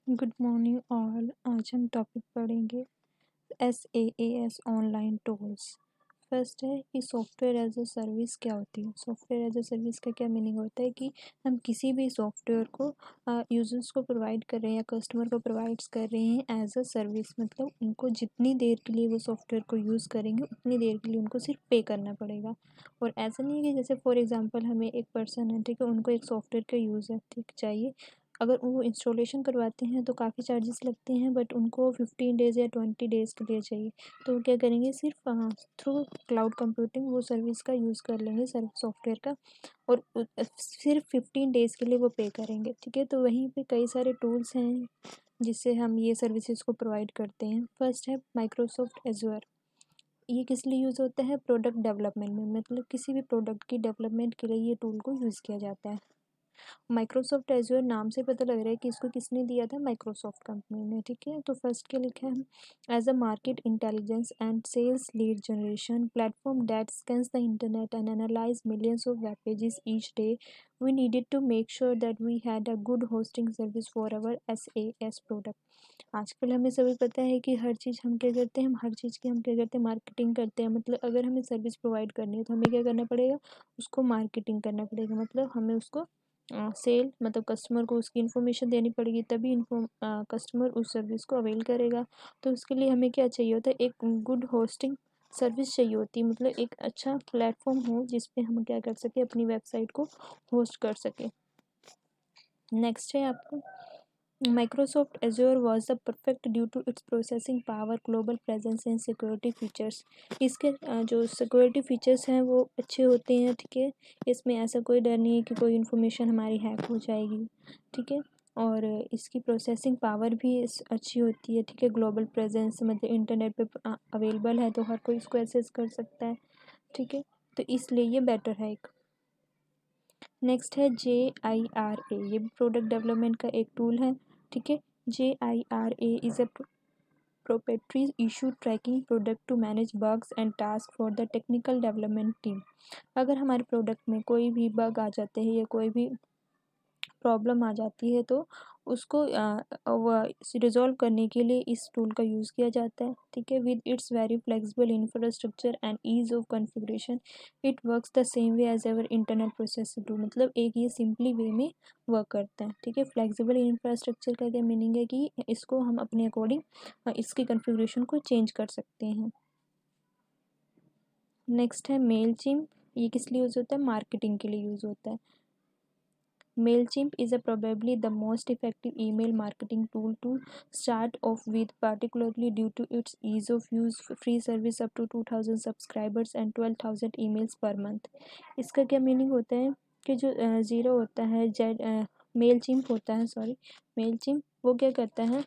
Good morning all. आज हम topic पढ़ेंगे SaaS ऑनलाइन टूल्स। फर्स्ट है कि सॉफ्टवेयर एज अ सर्विस क्या होती है। सॉफ्टवेयर एज अ सर्विस का क्या मीनिंग होता है कि हम किसी भी सॉफ्टवेयर को यूजर्स को प्रोवाइड कर रहे हैं या कस्टमर को प्रोवाइड कर रहे हैं एज अ सर्विस। मतलब उनको जितनी देर के लिए वो सॉफ्टवेयर को यूज़ करेंगे उतनी देर के लिए उनको सिर्फ पे करना पड़ेगा। और ऐसा नहीं है कि जैसे फॉर एग्जांपल हमें एक पर्सन है, ठीक है, उनको एक सॉफ्टवेयर का यूज़ है, ठीक चाहिए, अगर वो इंस्टॉलेशन करवाते हैं तो काफ़ी चार्जेस लगते हैं, बट उनको 15 डेज़ या 20 डेज़ के लिए चाहिए, तो वो क्या करेंगे, सिर्फ थ्रू क्लाउड कंप्यूटिंग वो सर्विस का यूज़ कर लेंगे, सॉफ्टवेयर का, और सिर्फ 15 डेज़ के लिए वो पे करेंगे। ठीक है, तो वहीं पे कई सारे टूल्स हैं जिससे हम ये सर्विसेज को प्रोवाइड करते हैं। फर्स्ट है माइक्रोसॉफ्ट एजूर। ये किस लिए यूज़ होता है? प्रोडक्ट डेवलपमेंट में, मतलब किसी भी प्रोडक्ट की डेवलपमेंट के लिए ये टूल को यूज़ किया जाता है। माइक्रोसॉफ्ट एजूर नाम से पता लग रहा है कि इसको किसने दिया था, माइक्रोसॉफ्ट कंपनी ने। ठीक है, तो फर्स्ट क्या लिखा है, as a market intelligence and sales lead generation platform that scans the internet and analyse millions of web pages each day, we needed to make sure that we had a good hosting service for our SaaS product. आजकल हमें सभी पता है कि हर चीज़ हम क्या करते हैं, हम हर चीज़ की हम क्या करते हैं, मार्केटिंग करते हैं। मतलब अगर हमें सर्विस प्रोवाइड करनी है तो हमें क्या करना पड़ेगा, उसको मार्केटिंग करना पड़ेगा। मतलब हमें उसको सेल, मतलब कस्टमर को उसकी इन्फॉर्मेशन देनी पड़ेगी, तभी कस्टमर उस सर्विस को अवेल करेगा। तो उसके लिए हमें क्या चाहिए होता है, एक गुड होस्टिंग सर्विस चाहिए होती है। मतलब एक अच्छा प्लेटफॉर्म हो जिस पे हम क्या कर सके, अपनी वेबसाइट को होस्ट कर सके। नेक्स्ट है आपको, Microsoft Azure was the perfect due to its processing power, global presence and security features। इसके जो सिक्योरिटी फीचर्स हैं वो अच्छे होते हैं। ठीक है, इसमें ऐसा कोई डर नहीं है कि कोई इन्फॉर्मेशन हमारी हैक हो जाएगी। ठीक है, और इसकी प्रोसेसिंग पावर भी अच्छी होती है। ठीक है, ग्लोबल प्रेजेंस मतलब इंटरनेट पे अवेलेबल है तो हर कोई इसको एक्सेस कर सकता है। ठीक है, तो इसलिए ये बेटर है एक। नेक्स्ट है JIRA, ये भी प्रोडक्ट डेवलपमेंट का एक टूल है। ठीक है, JIRA is a proprietary issue tracking product to manage bugs and tasks for the technical development team। अगर हमारे प्रोडक्ट में कोई भी बग आ जाते हैं या कोई भी प्रॉब्लम आ जाती है तो उसको रिजॉल्व करने के लिए इस टूल का यूज़ किया जाता है। ठीक है, with its very flexible infrastructure and ease of configuration it works the same way as ever internet processor too. मतलब एक ये सिंपली वे में वर्क करता है। ठीक है, फ्लेक्सिबल इंफ्रास्ट्रक्चर का क्या मीनिंग है कि इसको हम अपने अकॉर्डिंग इसकी कॉन्फ़िगरेशन को चेंज कर सकते हैं। नेक्स्ट है मेलचिम्प। ये किस लिए यूज़ होता है? मार्केटिंग के लिए यूज़ होता है। MailChimp is probably the most effective email marketing tool to start off with, particularly due to its ease of use, free service up to 2000 subscribers and 12,000 emails per month। इसका क्या meaning होता है कि जो zero होता है, Z Mailchimp होता है, सॉरी, मेलचिम्प वो क्या करता है,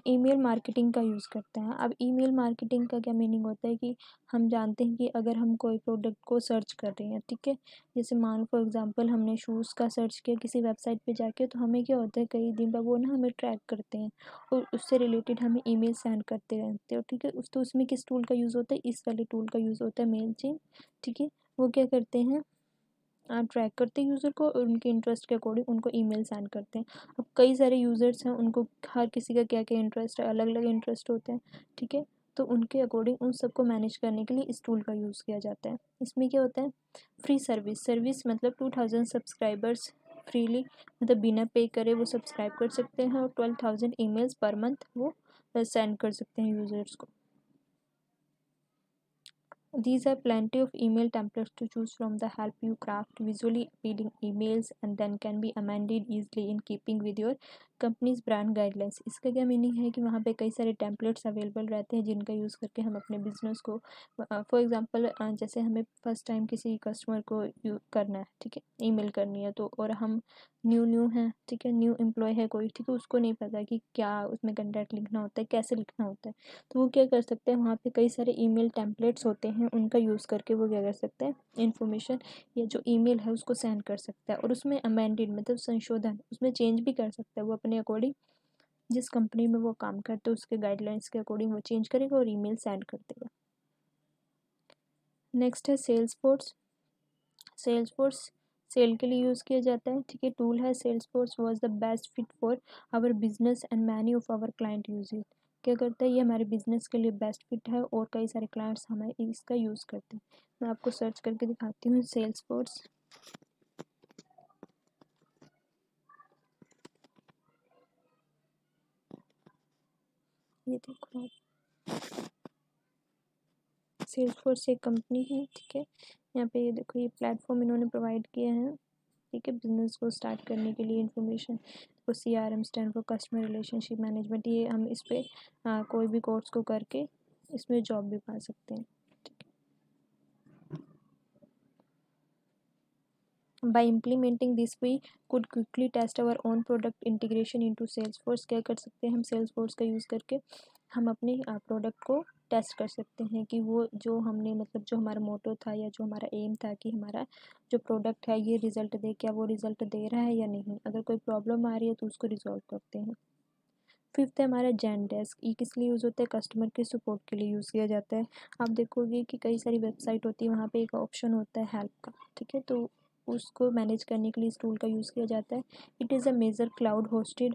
ईमेल मार्केटिंग का यूज़ करते हैं। अब ईमेल मार्केटिंग का क्या मीनिंग होता है कि हम जानते हैं कि अगर हम कोई प्रोडक्ट को सर्च कर रहे हैं, ठीक है, जैसे मान फॉर एग्जांपल हमने शूज़ का सर्च किया किसी वेबसाइट पे जाके, तो हमें क्या होता है, कई दिन बाद वो ना हमें ट्रैक करते हैं और उससे रिलेटेड हमें ईमेल सेंड करते रहते हो। ठीक है, तो उसमें किस टूल का यूज़ होता है? इस वाले टूल का यूज़ होता है, मेलचिम्प। ठीक है, वो क्या करते हैं, ट्रैक करते हैं यूज़र को और उनके इंटरेस्ट के अकॉर्डिंग उनको ईमेल सेंड करते हैं। अब कई सारे यूज़र्स हैं, उनको हर किसी का क्या क्या इंटरेस्ट है, अलग अलग इंटरेस्ट होते हैं। ठीक है, तो उनके अकॉर्डिंग उन सबको मैनेज करने के लिए इस टूल का यूज़ किया जाता है। इसमें क्या होता है, फ्री सर्विस मतलब 2000 सब्सक्राइबर्स फ्रीली, मतलब बिना पे करे वो सब्सक्राइब कर सकते हैं, और 12,000 ईमेल्स पर मंथ वो सेंड कर सकते हैं यूज़र्स को। These are plenty of email templates to choose from that help you craft visually appealing emails and then can be amended easily in keeping with your company's brand guidelines। इसका क्या meaning है कि वहाँ पे कई सारे templates available रहते हैं जिनका यूज़ करके हम अपने बिजनेस को, फॉर एग्जांपल जैसे हमें फर्स्ट टाइम किसी कस्टमर को करना है, ठीक है, ईमेल करनी है, तो और हम न्यू हैं, ठीक है, न्यू एम्प्लॉय है कोई, ठीक है, उसको नहीं पता कि क्या उसमें कंटेंट लिखना होता है, कैसे लिखना होता है, तो वो क्या कर सकते हैं, वहाँ पे कई सारे ईमेल टेम्पलेट्स होते हैं, उनका यूज़ करके वो क्या कर सकते हैं, इन्फॉर्मेशन या जो ईमेल है उसको सेंड कर सकता है, और उसमें अमेंडेड मतलब संशोधन उसमें चेंज भी कर सकता है वो अपने अकॉर्डिंग, जिस कंपनी में वो काम करते हैं उसके गाइडलाइंस के अकॉर्डिंग वो चेंज करेगा और ईमेल सेंड कर देगा। नेक्स्ट है सेल्सफोर्स। सेल्सफोर्स सेल के लिए यूज़ किया जाता है, ठीक है। टूल है Salesforce was the best fit for our business and many of our client use it. क्या करता है, ये हमारे बिजनेस के लिए बेस्ट फिट है और कई सारे क्लाइंट्स हमारे इसका यूज़ करते हैं। मैं आपको सर्च करके दिखाती हूँ सेल्सफोर्स। ये देखो सेल्सफोर्स एक कंपनी है, ठीक है। यहाँ पे ये देखो ये प्लेटफॉर्म इन्होंने प्रोवाइड किया है, ठीक है, बिजनेस को स्टार्ट करने के लिए इन्फॉर्मेशन। तो CRM stand for customer relationship management. ये हम इस पे कोई भी कोर्स को करके इसमें जॉब भी पा सकते हैं। By implementing this we could quickly test our own product integration into Salesforce। क्या कर सकते हैं हम Salesforce का यूज़ करके हम अपने प्रोडक्ट को टेस्ट कर सकते हैं कि वो जो हमने मतलब जो हमारा मोटो था या जो हमारा एम था कि हमारा जो प्रोडक्ट है ये रिज़ल्ट दे, क्या वो रिज़ल्ट दे रहा है या नहीं। अगर कोई प्रॉब्लम आ रही है तो उसको रिजॉल्व करते हैं। फिफ्थ है हमारा जेनडेस्क। ये किस लिए यूज़ होता है, कस्टमर के सपोर्ट के लिए यूज़ किया जाता है। आप देखोगे कि कई सारी वेबसाइट होती है, वहाँ पे एक ऑप्शन होता है हेल्प का, ठीक है, तो उसको मैनेज करने के लिए इस टूल का यूज़ किया जाता है। It is a major cloud hosted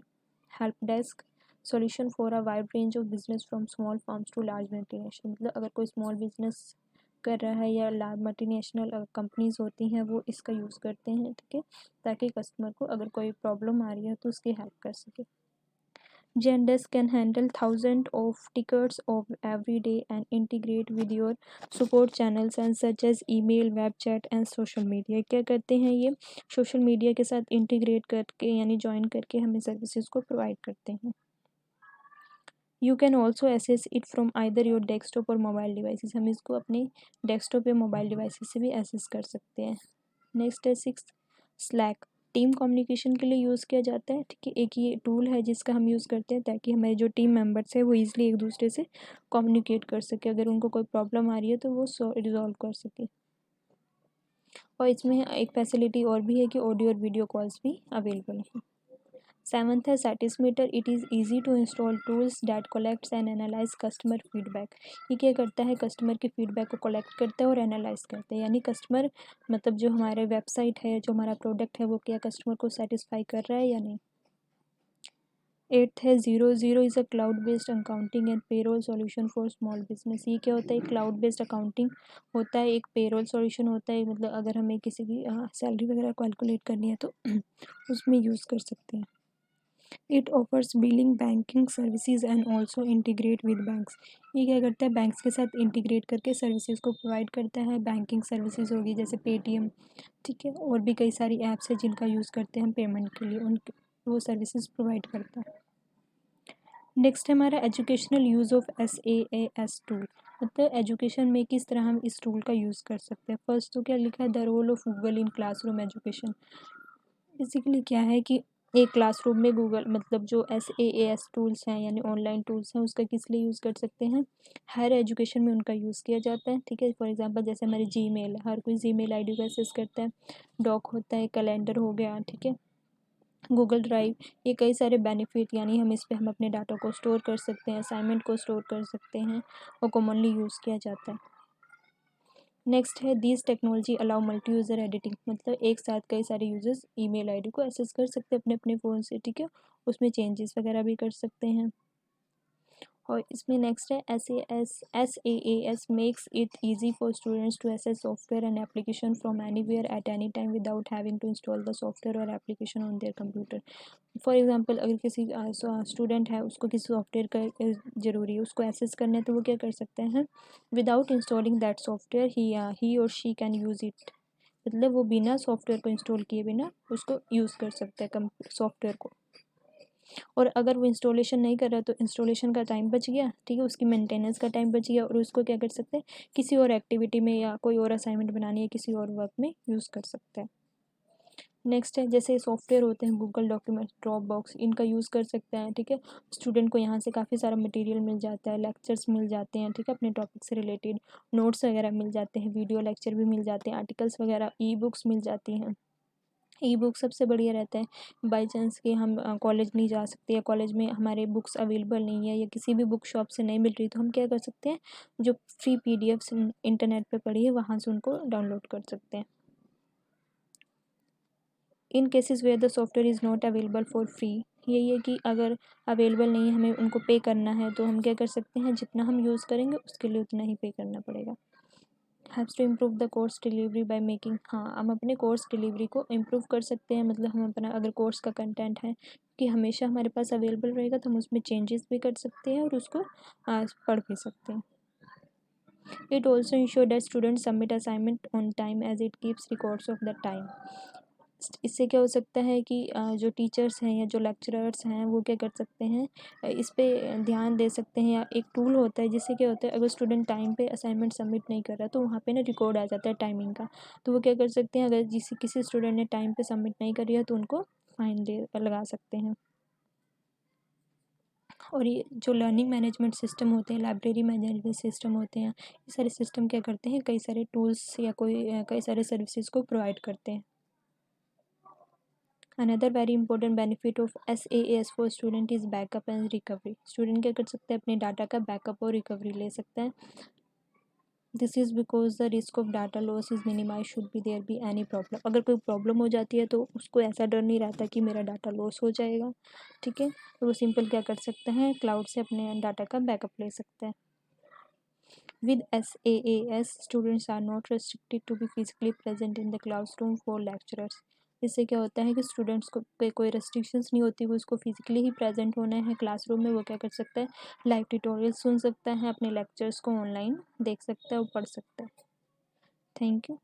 help desk solution for a wide range of business from small firms to large multinational. मतलब अगर कोई स्मॉल बिजनेस कर रहा है या लार्ज मल्टीनेशनल कंपनीज होती हैं वो इसका यूज़ करते हैं, ठीक है, ताकि कस्टमर को अगर कोई प्रॉब्लम आ रही है तो उसकी हेल्प कर सके। Zendesk can handle thousands of tickets of every day and integrate with your support channels and such as email, web chat and social media। क्या करते हैं ये सोशल मीडिया के साथ इंटीग्रेट करके यानी ज्वाइन करके हमें सर्विसेज को प्रोवाइड करते हैं। You can also access it from either your desktop और मोबाइल डिवाइसेस। हम इसको अपने डेस्कटॉप या मोबाइल डिवाइसेस से भी एसेस कर सकते हैं। नेक्स्ट है सिक्स स्लैक। टीम कम्युनिकेशन के लिए यूज़ किया जाता है, ठीक है। एक ये टूल है जिसका हम यूज़ करते हैं ताकि हमारे जो टीम मेंबर्स है वो ईजिली एक दूसरे से कम्युनिकेट कर सके, अगर उनको कोई प्रॉब्लम आ रही है तो वो रिजॉल्व कर सके। और इसमें एक फैसिलिटी और भी है कि ऑडियो और वीडियो कॉल्स भी अवेलेबल है। सेवन्थ है Satismeter. It is easy to install tools that collects and analyze customer feedback. ये क्या करता है, कस्टमर के फीडबैक को कलेक्ट करता है और एनालाइज करता है, यानी कस्टमर मतलब जो हमारे वेबसाइट है जो हमारा प्रोडक्ट है वो क्या कस्टमर को सेटिस्फाई कर रहा है या नहीं। एट्थ है zero. Zero is a cloud based accounting and payroll solution for small business. ये क्या होता है, क्लाउड बेस्ड अकाउंटिंग होता है, एक पेरोल सॉल्यूशन होता है, मतलब अगर हमें किसी की सैलरी वगैरह कैलकुलेट करनी है तो उसमें यूज़ कर सकते हैं। It offers billing banking services and also integrate with banks. ये क्या करता है, बैंक्स के साथ इंटीग्रेट करके सर्विसेज को प्रोवाइड करता है। बैंकिंग सर्विसेज होगी जैसे पेटीएम, ठीक है, और भी कई सारी ऐप्स है जिनका यूज़ करते हैं हम पेमेंट के लिए, उनके वो सर्विसेज प्रोवाइड करता है। नेक्स्ट है हमारा educational use of SaaS tool. मतलब एजुकेशन में किस तरह हम इस टूल का यूज़ कर सकते हैं। फर्स्ट तो क्या लिखा है, the role of Google in classroom education. Basically क्या है कि एक क्लासरूम में गूगल मतलब जो SaaS टूल्स हैं यानी ऑनलाइन टूल्स हैं उसका किस लिए यूज़ कर सकते हैं, हायर एजुकेशन में उनका यूज़ किया जाता है, ठीक है। फॉर एग्जांपल जैसे हमारी जीमेल है, हर कोई जीमेल आईडी को एक्सेस करता है, डॉक होता है, कैलेंडर हो गया, ठीक है, गूगल ड्राइव, ये कई सारे बेनिफिट यानी हम इस पे हम अपने डाटा को स्टोर कर सकते हैं, असाइनमेंट को स्टोर कर सकते हैं और कॉमनली यूज़ किया जाता है। नेक्स्ट है these technology allow multi user editing. मतलब एक साथ कई सारे यूजर्स ईमेल आईडी को एक्सेस कर सकते हैं अपने अपने फ़ोन से, ठीक है, उसमें चेंजेस वगैरह भी कर सकते हैं। और इसमें नेक्स्ट है SaaS makes it easy for students to access software and application from anywhere at any time without having to install the software और application on their computer. For example अगर किसी स्टूडेंट है उसको किसी सॉफ्टवेयर का ज़रूरी है, उसको एक्सेस करना है, तो वो क्या कर सकते हैं, विदाउट इंस्टॉलिंग दैट सॉफ्टवेयर ही और शी कैन यूज़ इट। मतलब वो बिना सॉफ्टवेयर को इंस्टॉल किए बिना उसको यूज़ कर सकता है सॉफ्टवेयर को। और अगर वो इंस्टॉलेशन नहीं कर रहा तो इंस्टॉलेशन का टाइम बच गया, ठीक है, उसकी मेंटेनेंस का टाइम बच गया और उसको क्या कर सकते हैं, किसी और एक्टिविटी में या कोई और असाइनमेंट बनानी है किसी और वर्क में यूज़ कर सकते हैं। नेक्स्ट है जैसे सॉफ्टवेयर होते हैं गूगल डॉक्यूमेंट, ड्रॉप बॉक्स, इनका यूज़ कर सकते हैं, ठीक है। स्टूडेंट को यहाँ से काफ़ी सारा मटेरियल मिल जाता है, लेक्चर्स मिल जाते हैं, ठीक है, अपने टॉपिक से रिलेटेड नोट्स वगैरह मिल जाते हैं, वीडियो लेक्चर भी मिल जाते हैं, आर्टिकल्स वगैरह, ई बुक्स मिल जाती हैं। ई बुक सबसे बढ़िया रहता है बाई चांस कि हम कॉलेज नहीं जा सकते या कॉलेज में हमारे बुक्स अवेलेबल नहीं है या किसी भी बुक शॉप से नहीं मिल रही, तो हम क्या कर सकते हैं, जो फ्री PDFs इंटरनेट पे पड़ी है वहाँ से उनको डाउनलोड कर सकते हैं। In cases where the software is not available for free, यही है कि अगर अवेलेबल नहीं है, हमें उनको पे करना है, तो हम क्या कर सकते हैं, जितना हम यूज़ करेंगे उसके लिए उतना ही पे करना पड़ेगा। Haves to improve the course delivery by making, हाँ हम अपने कोर्स डिलीवरी को इम्प्रूव कर सकते हैं, मतलब हम अपना अगर कोर्स का कंटेंट है कि हमेशा हमारे पास अवेलेबल रहेगा, तो हम उसमें चेंजेस भी कर सकते हैं और उसको पढ़ भी सकते हैं। It also ensure that student submit assignment on time as it keeps records of the time. इससे क्या हो सकता है कि जो टीचर्स हैं या जो लेक्चरर्स हैं वो क्या कर सकते हैं, इस पे ध्यान दे सकते हैं, या एक टूल होता है जिससे क्या होता है, अगर स्टूडेंट टाइम पे असाइनमेंट सबमिट नहीं कर रहा तो वहाँ पे ना रिकॉर्ड आ जाता है टाइमिंग का, तो वो क्या कर सकते हैं, अगर किसी स्टूडेंट ने टाइम पे सबमिट नहीं करी है तो उनको फाइन लगा सकते हैं। और ये जो लर्निंग मैनेजमेंट सिस्टम होते हैं, लाइब्रेरी मैनेजमेंट सिस्टम होते हैं, ये सारे सिस्टम क्या करते हैं, कई सारे टूल्स या कई सारे सर्विसेज को प्रोवाइड करते हैं। Another very important benefit of SaaS for student is backup and recovery. Student क्या कर सकते हैं, अपने डाटा का बैकअप और रिकवरी ले सकते हैं। This is because the risk of data loss is minimise should be there be any problem. अगर कोई प्रॉब्लम हो जाती है तो उसको ऐसा डर नहीं रहता कि मेरा डाटा लॉस हो जाएगा, ठीक है, तो वो सिंपल क्या कर सकते हैं, क्लाउड से अपने डाटा का बैकअप ले सकते हैं। With SaaS, students are not restricted to be physically present in the classroom for lectures. इससे क्या होता है कि स्टूडेंट्स को पे कोई रेस्ट्रिक्शंस नहीं होती, वो उसको फिजिकली ही प्रेजेंट होना है क्लासरूम में, वो क्या कर सकता है, लाइव ट्यूटोरियल सुन सकता है, अपने लेक्चर्स को ऑनलाइन देख सकता है और पढ़ सकता है। Thank you.